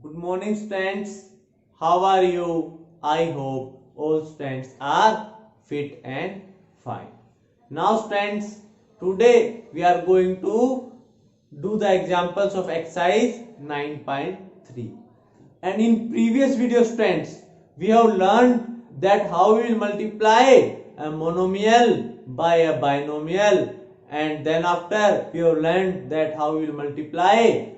Good morning, students. How are you? I hope all students are fit and fine. Now, students, today we are going to do the examples of exercise 9.3. And in previous video, students, we have learned that how we will multiply a monomial by a binomial, and then after we have learned that how we will multiply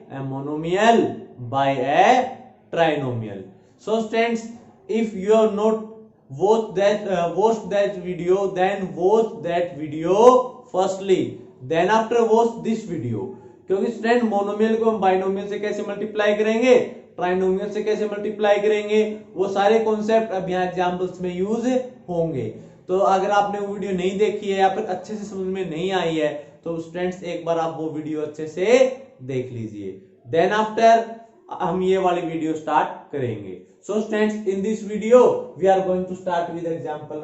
a monomial by a trinomial. So students, if you have not watched that video, then watch that video firstly, then after watch this video. क्योंकि student monomial को हम binomial से कैसे multiply करेंगे, trinomial से कैसे multiply करेंगे, वो सारे कॉन्सेप्ट अब यहाँ एग्जाम्पल्स में यूज होंगे। तो अगर आपने वो वीडियो नहीं देखी है या फिर अच्छे से समझ में नहीं आई है तो स्टूडेंट्स एक बार आप वो वीडियो अच्छे से देख लीजिए, देन आफ्टर हम ये वाली वीडियो स्टार्ट करेंगे। So students, in this video we are going to start with example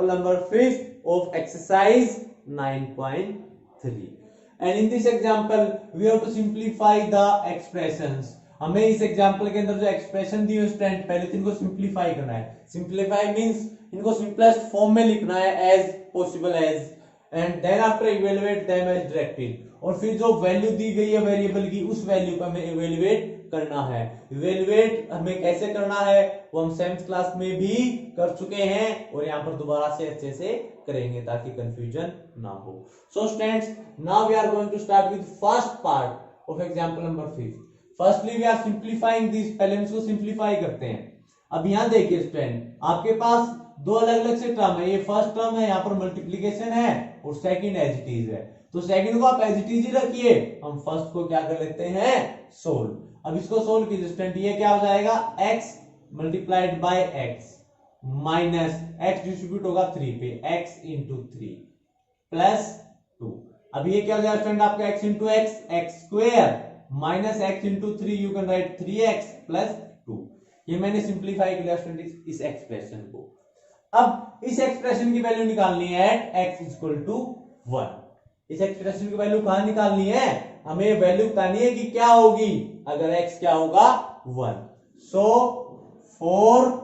number 5 of exercise 9.3। and in this example we have to simplify the expressions। हमें इस एग्जांपल के अंदर जो एक्सप्रेशन दी है स्टूडेंट, पहले तो इनको सिंप्लीफाई करना है। सिंप्लीफाई मींस इनको सिंपलेस्ट फॉर्म में लिखना है as possible as, and then after evaluate them as directly, और फिर जो वैल्यू दी गई है वेरिएबल की उस वैल्यू को हमें इवैल्यूएट करना है। इवैल्यूएट हमें कैसे करना है वो हम 7th क्लास में भी कर चुके हैं और यहाँ पर दोबारा से अच्छे से करेंगे ताकि कंफ्यूजन ना हो। So students, now we are going to start with first part of example number 5। Firstly we are simplifying this, पहले हम इसको सिंप्लीफाई करते हैं। अब यहाँ देखिए स्टूडेंट, आपके पास दो अलग अलग से टर्म है। ये फर्स्ट टर्म है, यहाँ पर मल्टीप्लीकेशन है, और सेकंड एज इट इज है। तो सेकंड को आप एज इट इज ही रखिए, हम फर्स्ट को क्या कर लेते हैं, सोल्व। अब इसको सोल्व कीजिए स्टूडेंट, ये क्या हो जाएगा, x multiplied by x minus x distribute होगा 3 पे, x इंटू 3 प्लस 2। अब ये क्या हो जाएगा स्टूडेंट आपका x into x square minus x into 3, you can write 3x plus 2। ये मैंने सिंप्लीफाई किया स्टूडेंट इस एक्सप्रेशन को। अब इस एक्सप्रेशन की वैल्यू निकालनी है एट x इक्वल टू 1। इस एक्सप्रेशन की वैल्यू कहां निकालनी है, हमें वैल्यू बतानी है कि क्या होगी अगर x क्या होगा 1। So for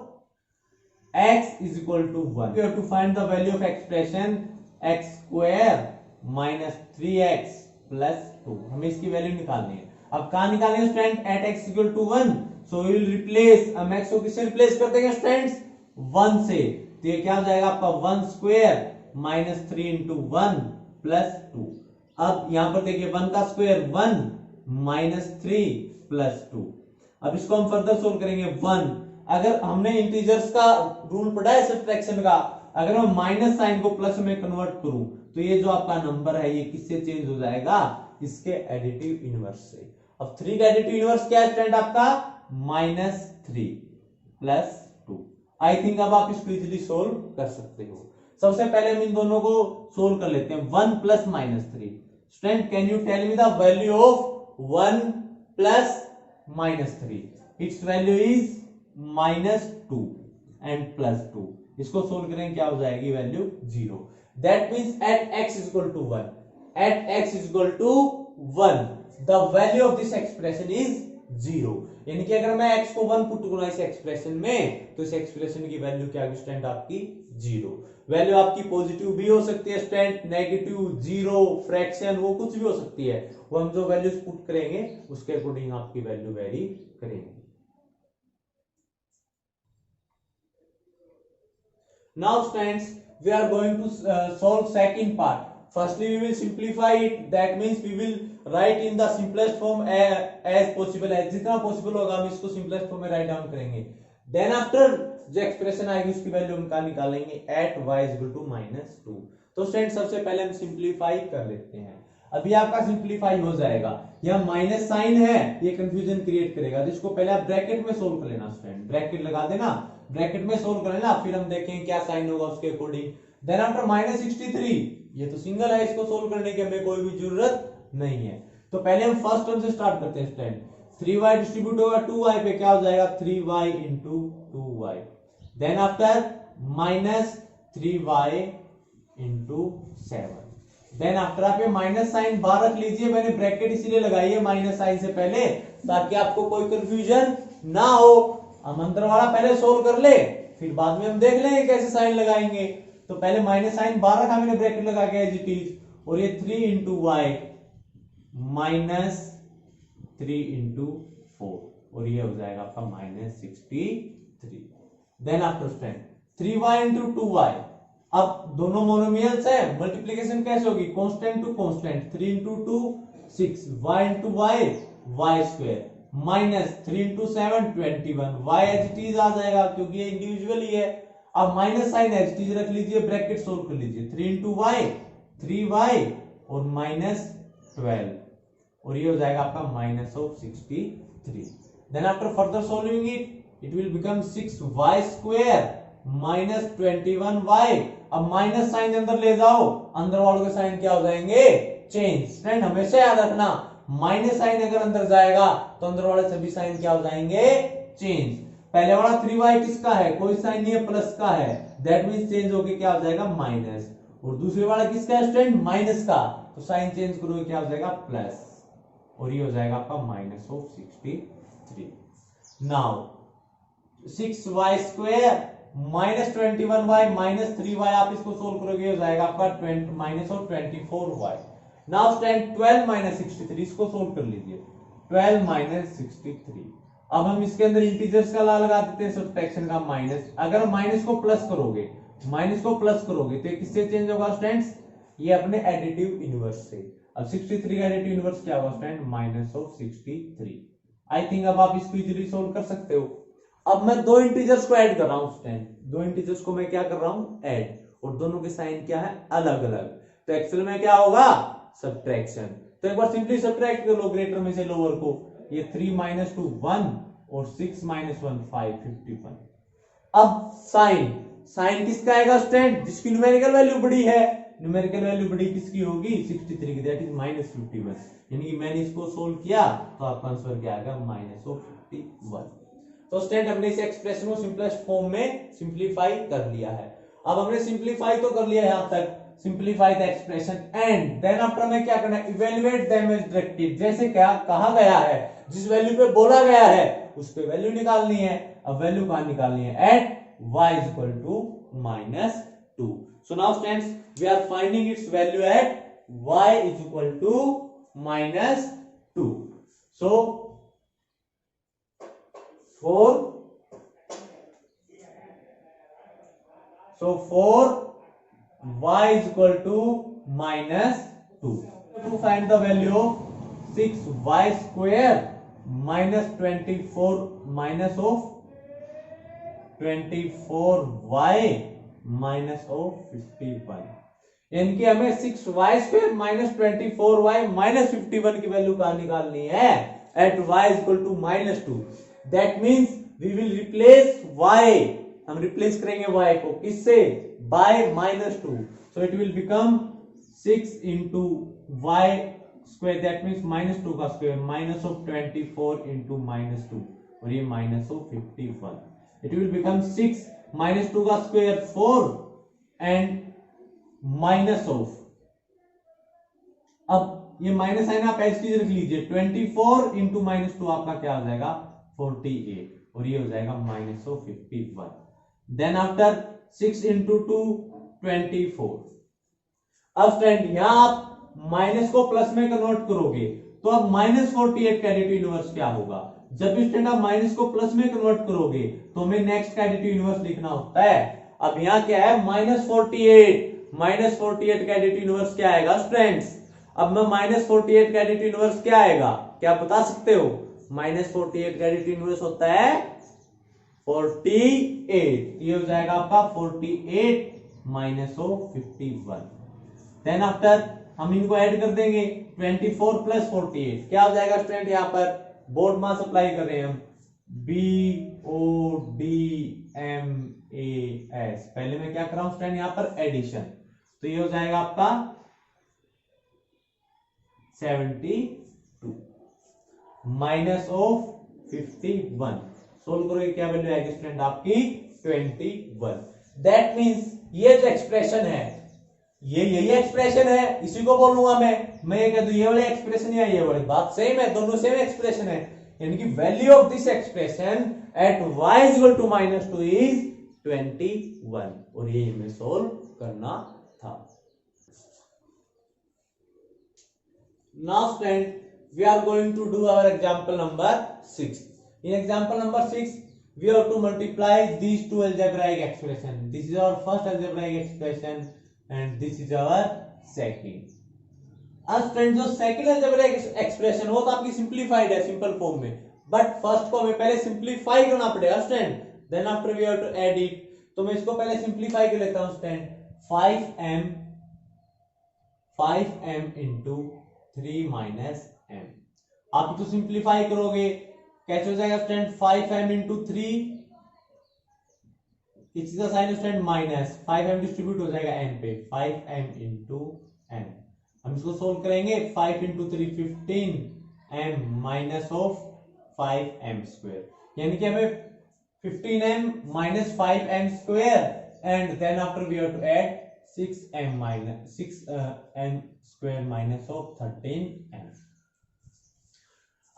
x is equal to 1 we have to find the value of expression x square minus 3x plus 2। हमें इसकी वैल्यू निकालनी है। अब कहां निकालनी है student, at x equal to 1, so we will replace, हम x को किससे रिप्लेस कर देंगे स्टूडेंट्स, 1 से। तो ये क्या हो जाएगा आपका 1 स्क्वायर माइनस 3 इंटू 1 प्लस 2। अब यहां पर देखिए 1 का स्क्वायर 1 माइनस 3 प्लस 2। अब इसको हम फर्दर सोल्व करेंगे। 1, अगर हमने इंटीजर्स का रूल पढ़ा है सब्ट्रैक्शन का, अगर मैं माइनस साइन को प्लस में कन्वर्ट करूं तो ये जो आपका नंबर है ये किससे चेंज हो जाएगा, इसके एडिटिव इनवर्स से। अब 3 का एडिटिव इनवर्स क्या है स्टूडेंट आपका, -3 प्लस 2। आई थिंक अब आप इसको इजीली सोल्व कर सकते हो। सबसे पहले हम इन दोनों को सोल्व कर लेते हैं। 1 plus -3, student can you tell me the value of 1 plus -3? It's value is -2 and plus 2। इसको सोल्व करेंगे क्या हो जाएगी value 0। That means at x equal to 1, at x equal to 1 the value of this expression is 0। यानी कि अगर मैं x को 1 पुट करूं इस एक्सप्रेशन में तो इस एक्सप्रेशन की वैल्यू क्या होगी स्टूडेंट आपकी 0। वैल्यू आपकी पॉजिटिव भी हो सकती है स्टूडेंट, नेगेटिव, 0, फ्रैक्शन, वो कुछ भी हो सकती है। वो हम जो वैल्यूज पुट करेंगे उसके अकॉर्डिंग आपकी वैल्यू वेरी करेंगे। Now students, we are going to solve second part. Firstly we will simplify it, that means we will write in the simplest form as possible as, जितना possible होगा हम इसको simplest form में write down करेंगे। Then after जो expression आएगी उसकी value हम निकालेंगे at y is equal to -2। तो स्टूडेंट सबसे पहले हम सिंप्लीफाई कर लेते हैं। अभी आपका सिंप्लीफाई हो जाएगा, यह माइनस साइन है, ये कंफ्यूजन क्रिएट करेगा, तो इसको पहले आप ब्रैकेट में सोल्व कर लेना स्टूडेंट, ब्रैकेट लगा देना, ब्रैकेट में सोल्व कर लेना, फिर हम देखेंगे क्या साइन होगा उसके अकॉर्डिंग। देन आफ्टर -63, ये तो सिंगल है, इसको सोल्व करने की हमें कोई भी जरूरत नहीं है। तो पहले हम फर्स्ट टर्म से स्टार्ट करते हैं स्टूडेंट। 3y डिस्ट्रीब्यूट होगा 2y पे, क्या हो जाएगा 3y into 2y। Then after -3y into 7 then after आप ये माइनस साइन बाहर रख लीजिए, मैंने ब्रैकेट इसीलिए लगाई है माइनस साइन से पहले ताकि आपको कोई कंफ्यूजन ना हो। हम अंदर वाला पहले सोल्व कर ले, फिर बाद में हम देख लेंगे कैसे साइन लगाएंगे। तो पहले माइनस साइन बाहर रखा मैंने ब्रैकेट लगा के एज इट इज, और ये 3 इंटू वाई माइनस 3 इंटू 4, और ये हो जाएगा आपका minus 63। Then after stand 3y into 2y, अब दोनों मोनोमियल्स है, मल्टीप्लीकेशन कैसे होगी, constant to constant, 3 into 2 6, y into y y square, minus 3 into 7 21, y as it is आ जाएगा क्योंकि ये इंडिविजुअल ही है। अब minus sign as it is रख लीजिए, ब्रैकेट सोल्व कर लीजिए, 3 इंटू वाई 3y और माइनस 12, और ये हो जाएगा आपका minus of 63। Then after further solving it will become 6y square minus 21y। अब माइनस साइन अंदर ले जाओ, अंदर वालों के साइन क्या हो जाएंगे, चेंज। फ्रेंड हमेशा याद रखना, माइनस साइन अगर अंदर जाएगा तो अंदर वाले सभी साइन क्या हो जाएंगे, चेंज। पहले वाला 3y किसका है, कोई साइन नहीं है, प्लस का है, दैट मींस चेंज होके क्या हो जाएगा, माइनस। और दूसरे वाला किसका है स्टूडेंट, माइनस का, तो साइन चेंज करोगे क्या हो जाएगा, प्लस, और ये हो जाएगा आपका minus of 63। Now 6y square minus 21y minus 3y, आप इसको सोल्व करोगे हो जाएगा आपका minus of 24y। Now stand 12 minus 63, इसको सोल्व कर लीजिए, 12 माइनस 63। अब हम इसके अंदर इंटीजर्स का ला लगा देते हैं, सब्ट्रैक्शन का माइनस। अगर माइनस को प्लस करोगे, माइनस को प्लस करोगे तो किससे चेंज होगा स्टूडेंट्स, ये अपने एडिटिव इनवर्स से। अब 63 का एडिटिव इनवर्स क्या होगा student, minus of 63। I think अब आप इसको इजीली सोल्व कर सकते हो। अब मैं दो इंटीजर्स को ऐड कर रहा हूं स्टूडेंट, दो इंटीजर्स को मैं क्या कर रहा हूं, ऐड, और दोनों के साइन क्या है, अलग अलग। तो एक्चुअल में क्या होगा, सब्ट्रैक्शन। तो एक बार सिंपली सब्ट्रैक्ट कर लो ग्रेटर में से लोअर को, ये 3 माइनस 2 1 और 6 माइनस 1 5 51। अब साइन, साइन किसका आएगा स्टूडेंट, जिसकी न्यूमेरिकल वैल्यू बड़ी है, न्यूमेरिकल वैल्यू बड़ी किसकी होगी, 63 की, दैट इज माइनस 51। यानी कि मैंने इसको सोल्व किया तो आपका आंसर क्या आएगा, माइनस ऑफ 51। तो स्टूडेंट हमने इस एक्सप्रेशन को सिंपलेस्ट फॉर्म में सिंपलीफाई कर लिया है। अब हमने सिंपलीफाई तो कर लिया यहां तक, simplify the expression and then after में क्या करना है, इवैल्यूएट देम एज डायरेक्टेड। जैसे क्या कहा गया है, जिस वैल्यू पे बोला गया है उस पे वैल्यू निकालनी है। अब वैल्यू कहां निकालनी है, at y is equal to minus 2. So now students, we are finding its value at y is equal to minus 2. So 4 y is equal to minus 2. To find the value of 6y square minus 24 minus of 24y minus of 51, यानी कि हमें 6y square minus 24y minus 51 की value कहां निकालनी है, at y is equal to minus 2। That means we will replace y, हम replace करेंगे y को किससे, by minus 2। So it will become 6 into y square, that means minus 2 का square, minus of 24 into minus 2, और ये minus of 51। It will become 6 minus 2 का square 4 and minus of, अब ये माइनस साइन आप एच रख लीजिए, 24 इंटू माइनस 2 आपका क्या हो जाएगा, 48, और ये हो जाएगा minus of 51। Then after 6 into 2 24। अब स्टूडेंट यहां आप माइनस को प्लस में कन्वर्ट करोगे तो अब माइनस 48 का एडिटिव इनवर्स क्या होगा। जब भी स्टूडेंट आप माइनस को प्लस में कन्वर्ट करोगे तो हमें नेक्स्ट का एडिटिव इनवर्स लिखना होता है। अब यहां क्या है, माइनस 48 का एडिटिव इनवर्स क्या आएगा स्टूडेंट्स। अब मैं माइनस 48 का एडिटिव इनवर्स क्या आएगा, क्या आप बता सकते हो, माइनस 48 का एडिटिव इनवर्स होता है 48, ये हो जाएगा आपका 48 माइनस ऑफ 51। देन आफ्टर हम इनको ऐड कर देंगे, 24 प्लस 48 क्या हो जाएगा स्टूडेंट, यहां पर बोर्ड मास अप्लाई कर रहे हैं हम, BODMAS। पहले मैं क्या कर रहा हूं स्टूडेंट, यहां पर एडिशन, तो ये हो जाएगा आपका 72 माइनस ऑफ 51। सोल्व करोगे क्या वैल्यू आएगी स्टूडेंट आपकी 21। दैट मींस ये जो एक्सप्रेशन है ये यही एक्सप्रेशन है, इसी को बोलूंगा मैं ये कह दूं ये वाली एक्सप्रेशन या ये वाली, बात सेम है, दोनों सेम एक्सप्रेशन है। यानी कि value of this expression at y equal to -2 is 21, और ये हमें सोल्व करना था। Now student, we are going to do our example number 6. In example number 6, we have to multiply these two algebraic expression. This is our first algebraic expression and this is our second. अब student जो सेकंड algebraic expression वो तो आपकी simplified है simple form में, but first को हमें पहले सिंप्लीफाई करना पड़ेगा student, then after we have to add it. तो मैं इसको पहले सिंप्लीफाई कर लेता हूं student, 5m into 3 minus m। आप तो सिंप्लीफाई करोगे कैसे हो जाएगा स्टूडेंट, 5m इंटू 3, इसका sign student minus, 5m distribute हो जाएगा m पे, 5m इंटू m। हम इसको सोल्व करेंगे, 5 into 3 15m minus of 5m square, यानी कि हमें 15m minus 5m square and then after we have to add 6m minus 6m square minus of 13m।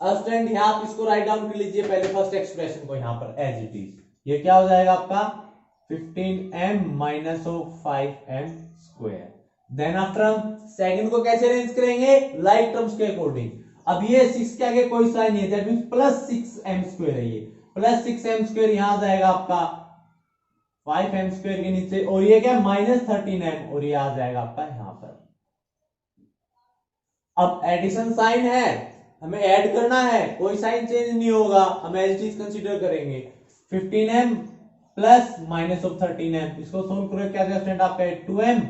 अब स्टूडेंट यहां आप इसको राइट डाउन कर लीजिए पहले फर्स्ट एक्सप्रेशन को यहां पर एज इट इज। ये क्या हो जाएगा आपका 15m minus of 5m square. Then after हम सेकंड को कैसे अरेंज करेंगे, लाइक टर्म्स के अकॉर्डिंग। अब ये 6 के आगे कोई साइन नहीं है, that means plus 6m square है, ये प्लस 6m स्क्वायर यहां आ जाएगा आपका 5m स्क्वायर के नीचे, और ये क्या माइनस 13m, और ये आ जाएगा आपका यहां पर। अब एडिशन साइन है, हमें ऐड करना है, कोई साइन चेंज नहीं होगा, हम एज इट इज कंसीडर करेंगे। 15m plus minus of 13m, इसको सोल्व करो क्या जाएगा स्टूडेंट आपका 2m,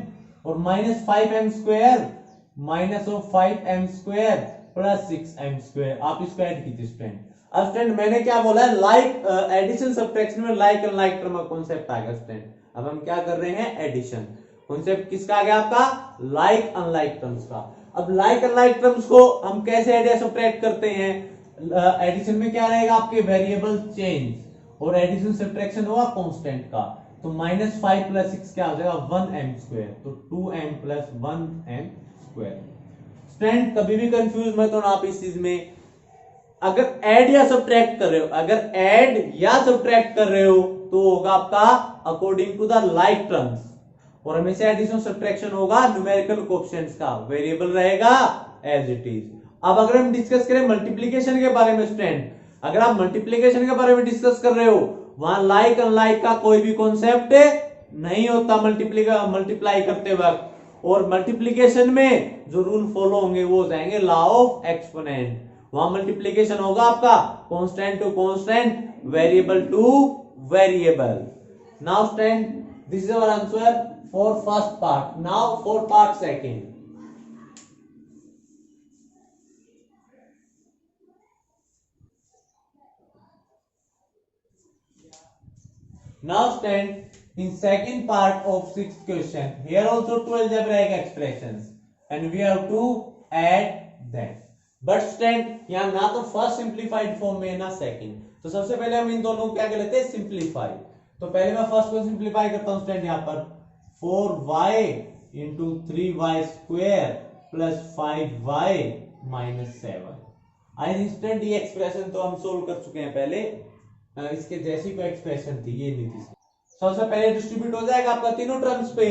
और minus 5m square minus of 5m square plus 6m square. आप इसको ऐड कीजिए स्टूडेंट। अब स्टूडेंट मैंने क्या बोला है, लाइक एडिशन सब्ट्रैक्शन में लाइक एंड लाइक टर्म का कॉन्सेप्ट आ गया स्टूडेंट। अब हम क्या कर रहे हैं, एडिशन। कॉन्सेप्ट किसका आ गया आपका, लाइक अनलाइक टर्म्स का। अब लाइक अनलाइक टर्म्स को हम कैसे ऐड या सब्ट्रैक्ट करते हैं, एडिशन में क्या रहेगा आपके वेरिएबल चेंज, और एडिशन सब्ट्रैक्शन होगा कांस्टेंट का। तो माइनस 5 प्लस 6 क्या हो जाएगा 1m स्क्वायर, तो 2m plus 1m square. Student कभी भी कंफ्यूज मत होना आप इस चीज में, अगर ऐड या सब्ट्रैक्ट कर रहे हो, अगर ऐड या सब्ट्रैक्ट कर रहे हो तो होगा आपका according to the like terms, और हमेशा एडिशन सब्ट्रैक्शन होगा न्यूमेरिकल कोएफिशिएंट्स का, वेरिएबल रहेगा एज इट इज। अब अगर हम डिस्कस करें मल्टीप्लिकेशन के बारे में स्टूडेंट, अगर आप मल्टीप्लिकेशन के बारे में डिस्कस कर रहे हो, वहां लाइक अनलाइक का कोई भी कॉन्सेप्ट नहीं होता मल्टीप्लाई करते वक्त, और मल्टीप्लिकेशन में जो रूल फॉलो होंगे वो हो जाएंगे लॉ ऑफ एक्सपोनेंट। वहां मल्टीप्लिकेशन होगा आपका constant to constant, variable to variable. Now student this is our answer for first part. Now for part second. Now stand in second part of sixth question. Here also two algebraic expressions and we have to add them. But stand यहाँ ना तो first simplified form में ना second, तो सबसे पहले हम इन दोनों को क्या कर लेते हैं, सिंप्लीफाई। तो पहले मैं फर्स्ट को सिंप्लीफाई करता हूँ स्टूडेंट, यहाँ पर 4y into 3y square plus 5y minus 7। I think student ये एक्सप्रेशन तो हम सोल्व कर चुके हैं पहले, इसके जैसी कोई एक्सप्रेशन थी, ये नहीं थी। सबसे पहले डिस्ट्रीब्यूट हो जाएगा आपका तीनों टर्म्स पे,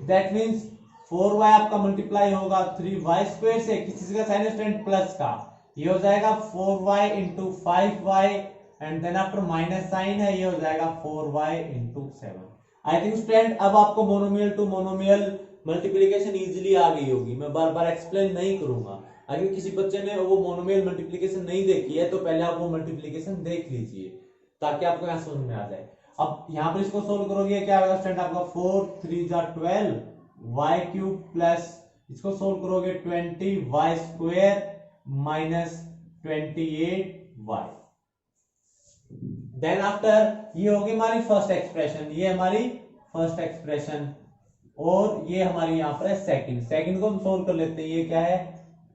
दैट मींस 4y आपका मल्टीप्लाई होगा 3y स्क्वायर से, किसी का साइन स्टूडेंट प्लस का, ये हो जाएगा 4y into 5y and then after minus sign है, ये हो जाएगा 4y into 7। I think student अब आपको monomial to monomial multiplication easily आ गई होगी, मैं बार बार एक्सप्लेन नहीं करूंगा। अगर किसी बच्चे ने वो मोनोमियल मल्टीप्लिकेशन नहीं देखी है तो पहले आप वो मल्टीप्लिकेशन देख लीजिए ताकि आपको यहाँ समझ में आ जाए। अब यहाँ पर इसको सोल्व करोगे क्या होगा स्टूडेंट आपका 4 3 जा 12 y क्यूब प्लस इसको सोल्व करोगे 20 y square minus 28y। Then after ये होगी हमारी फर्स्ट एक्सप्रेशन, ये हमारी फर्स्ट एक्सप्रेशन, और ये हमारी यहाँ पर है सेकंड। सेकंड को हम सोल्व कर लेते हैं, ये क्या है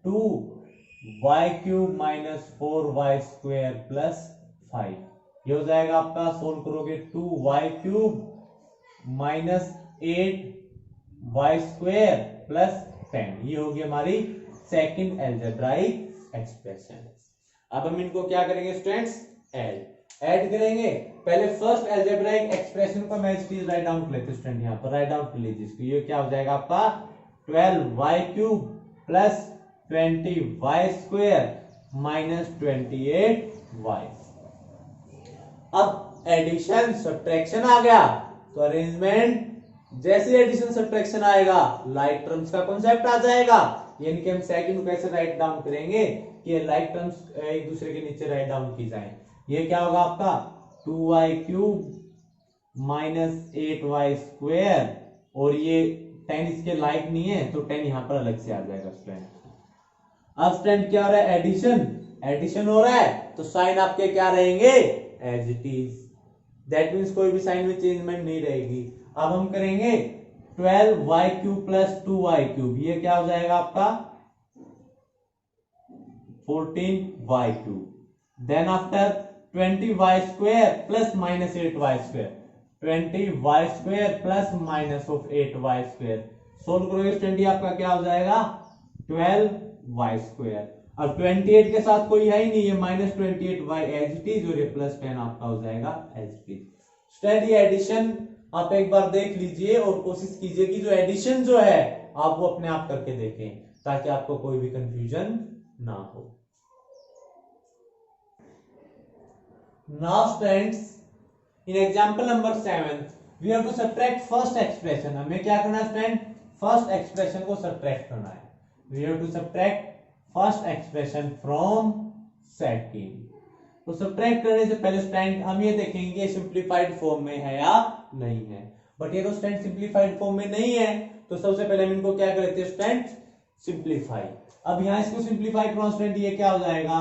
2y cube minus 4y square plus 5, ये हो जाएगा आपका सोल्व करोगे 2y cube minus 8 y square plus 10। ये होगी हमारी सेकंड अलजेब्राइक एक्सप्रेशन। अब हम इनको क्या करेंगे स्टूडेंट्स, ऐड करेंगे। पहले फर्स्ट अलजेब्राइक एक्सप्रेशन को मैं इसकी राइट डाउन कर लेते स्टूडेंट, यहाँ पर राइट डाउन कर लीजिए इसको। ये क्या हो जाएगा आपका 12y³ plus 20y square minus 28y। अब एडिशन सब्ट्रैक्शन आ गया तो अरेंजमेंट, जैसे एडिशन सब्ट्रैक्शन आएगा लाइक टर्म्स का कॉन्सेप्ट आ जाएगा। यानी कि हम सेकंड को कैसे राइट डाउन करेंगे कि लाइक टर्म्स एक दूसरे के नीचे राइट डाउन की जाए। ये क्या होगा आपका 2y³ माइनस 8y स्क्वायर, और ये 10 इसके लाइक नहीं है तो 10 यहां पर अलग से आ जाएगा स्टूडेंट। अब स्टूडेंट क्या हो रहा है, एडिशन हो रहा है तो साइन आपके क्या रहेंगे, as it is. That means कोई भी साइन में चेंजमेंट नहीं रहेगी। अब हम करेंगे 12y³ प्लस 2y³, ये क्या हो जाएगा आपका 14y³। Then after 20y square plus minus 8y square, 20y square plus minus of 8y square. Solve करोगे स्टूडेंट आपका क्या हो जाएगा 12y स्क्वायर। अब 28 के साथ कोई है ही नहीं, ये minus 28y as it is, और ये प्लस 10 आपका हो जाएगा एज इट इज। स्टूडेंट ये एडिशन आप एक बार देख लीजिए और कोशिश कीजिए कि जो एडिशन जो है आप वो अपने आप करके देखें ताकि आपको कोई भी कंफ्यूजन ना हो। Now students in example number 7 we have to subtract first expression. हमें क्या करना है स्टूडेंट, फर्स्ट एक्सप्रेशन को सब्ट्रैक्ट करना है। We have to subtract first expression from second. तो सब्ट्रैक्ट करने से पहले स्टूडेंट हम ये देखेंगे सिंप्लीफाइड फॉर्म में है या नहीं है। बट ये तो स्टूडेंट सिंप्लीफाइड फॉर्म में नहीं है तो सबसे पहले हम इनको क्या करते हैं स्टूडेंट, सिंप्लीफाई। अब यहां इसको सिंप्लीफाई करो स्टूडेंट, ये क्या हो जाएगा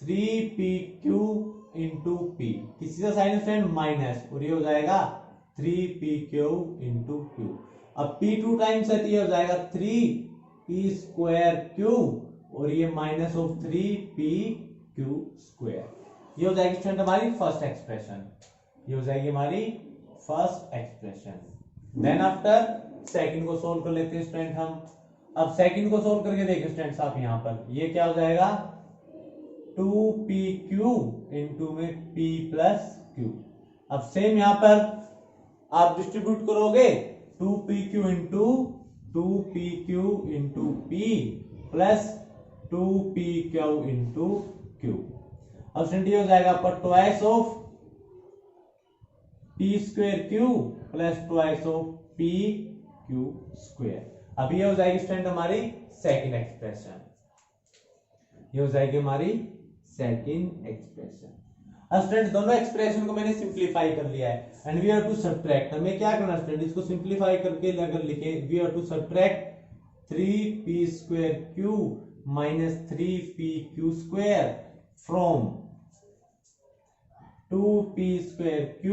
3pq इंटू p, किसी का साइन स्टूडेंट माइनस, और ये हो जाएगा 3pq इंटू q। अब p 2 टाइम्स है तो ये हो जाएगा 3p स्क्वायर q, और ये माइनस ऑफ 3pq स्क्वायर। ये हो जाएगी स्टूडेंट हमारी फर्स्ट एक्सप्रेशन, ये हो जाएगी हमारी first expression. Then after second को सोल्व कर लेते हैं स्टूडेंट हम। अब सेकंड को सोल्व करके देखिए स्टूडेंट्स आप यहां पर, ये क्या हो जाएगा 2pq इंटू में p प्लस q। अब सेम यहां पर आप डिस्ट्रीब्यूट करोगे 2pq into p plus 2pq into q। अब स्टूडेंट ये हो जाएगा आपका twice of p square q plus twice of p q square. अब ये हो जाएगी स्टूडेंट हमारी सेकंड एक्सप्रेशन, ये हो जाएगी हमारी सेकंड एक्सप्रेशन। अब स्टूडेंट दोनों एक्सप्रेशन को मैंने सिंप्लीफाई कर लिया है and we are to subtract. हमें क्या करना है स्टूडेंट, इसको सिंप्लीफाई करके अगर लिखे we are to subtract 3p square q minus 3pq square from 2p square q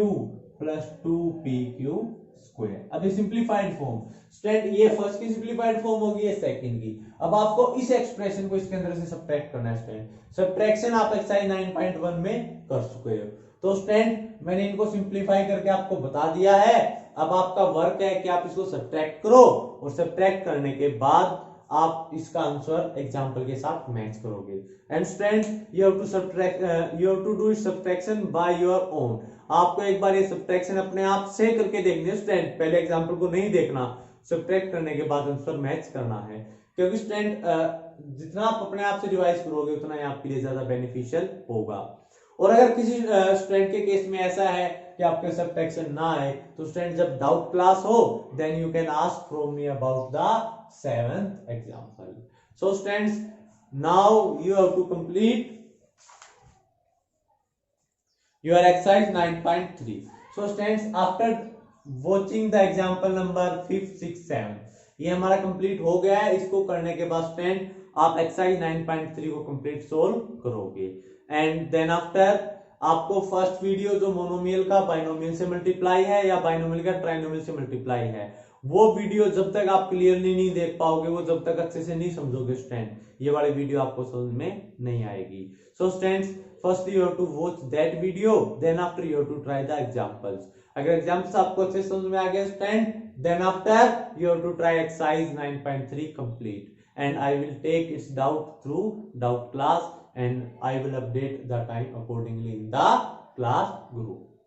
plus 2pq square. अब ये सिंप्लीफाइड फॉर्म स्टूडेंट, ये फर्स्ट की सिंप्लीफाइड फॉर्म होगी, ये सेकंड की। अब आपको इस एक्सप्रेशन को इसके अंदर से सब्ट्रैक्ट करना है स्टूडेंट। सब्ट्रैक्शन आप एक्सरसाइज 9.1 में कर चुके हो। तो स्टूडेंट मैंने इनको सिंप्लीफाई करके आपको बता दिया है। अब आपका वर्क है कि आप इसको सब्ट्रैक्ट करो और सब्ट्रैक्ट करने के बाद आप इसका आंसर एग्जांपल के साथ मैच करोगे। And student you have to subtract, you have to do subtraction by your own. आपको एक बार ये सब्ट्रैक्शन अपने आप से करके देखनी है स्टूडेंट, पहले एग्जांपल को नहीं देखना। सब्ट्रैक्ट करने के बाद आंसर मैच करना है, क्योंकि स्टूडेंट जितना आप अपने आप से रिवाइज करोगे उतना ही आपके लिए ज्यादा बेनिफिशियल होगा। और अगर किसी स्टूडेंट के केस में ऐसा है कि आपके सब्ट्रैक्शन ना आए तो स्टूडेंट जब डाउट क्लास हो then you can ask from me about the 7th example. So students now you have to complete your exercise 9.3. so students after watching the example number 5, 6, 7 ये हमारा कंप्लीट हो गया है। इसको करने के बाद स्टूडेंट आप एक्सरसाइज 9.3 को कंप्लीट सोल्व करोगे। एंड देन आफ्टर आपको फर्स्ट वीडियो जो मोनोमियल का बाइनोमियल से मल्टीप्लाई है या बाइनोमियल का ट्राइनोमियल से मल्टीप्लाई है, वो वीडियो जब तक आप क्लियरली नहीं देख पाओगे, वो जब तक अच्छे से नहीं समझोगे स्टूडेंट, ये वाली वीडियो आपको समझ में नहीं आएगी। So students firstly you have to watch that video, then after you have to try the examples अगर एग्जाम्पल्स आपको अच्छे समझ में आ गया student, then after you have to try exercise 9.3 complete, and I will take its doubt through doubt class, and I will update the time accordingly in the class group.